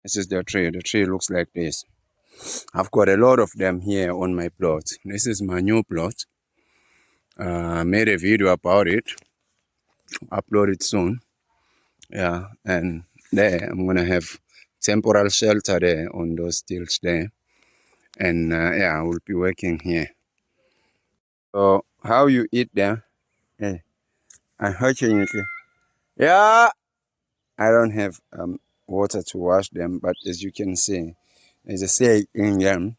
This is the tree. The tree looks like this. I've got a lot of them here on my plot. This is my new plot. Made a video about it. Upload it soon. Yeah, and there I'm gonna have temporal shelter there on those stilts there, and yeah, I will be working here. So how you eat them? Hey, unfortunately, yeah, I don't have water to wash them, but as you can see, there's a snake in them.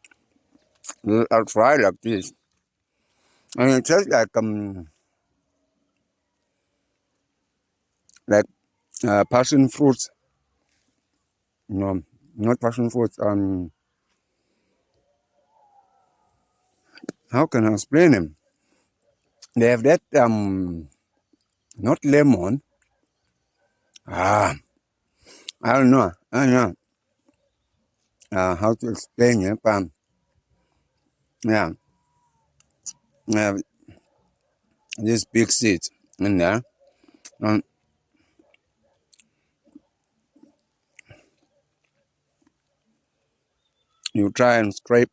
I'll try like this, and it tastes like passion fruit. No, not passion fruit. How can I explain them? They have that not lemon. Ah, I don't know. I don't know how to explain it, but yeah, uh, this big seed in there. And you try and scrape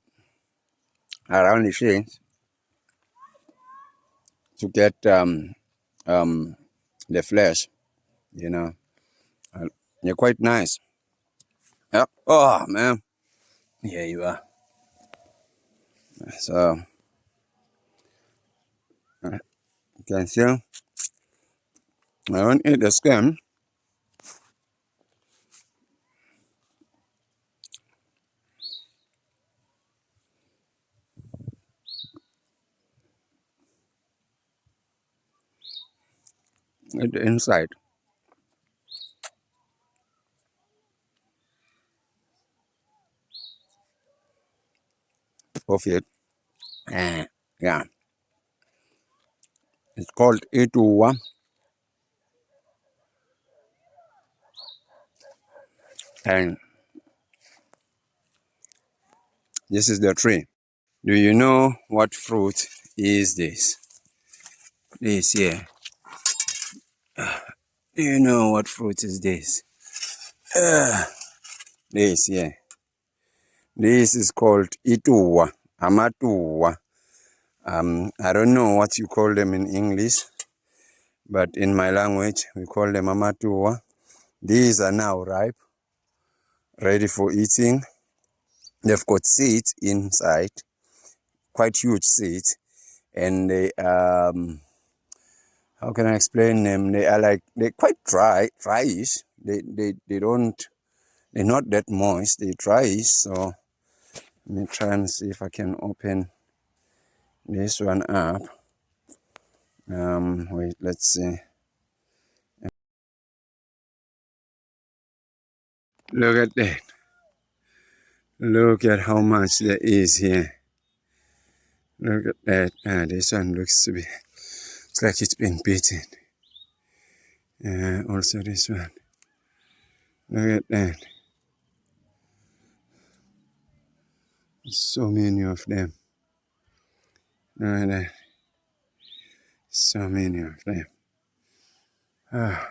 around the seeds to get the flesh. You know, uh, they're quite nice. Yep. Oh man, here you are. So you can see I don't eat the skin. Eat the inside of it. Yeah, it's called ituwa, and this is the tree. Do you know what fruit is this? This here. Do you know what fruit is this? This here. This is called ituwa, amatuwa. I don't know what you call them in English, but in my language we call them amatuwa. These are now ripe, ready for eating. They've got seeds inside, quite huge seeds, and they how can I explain them? They are like they're quite dryish. They don't they're not that moist. They're dryish. So let me try and see if I can open this one up. Wait, let's see. Look at that. Look at how much there is here. Look at that. This one looks to be, it's like it's been beaten. Also this one. Look at that. So many of them. Look at that. So many of them. Ah.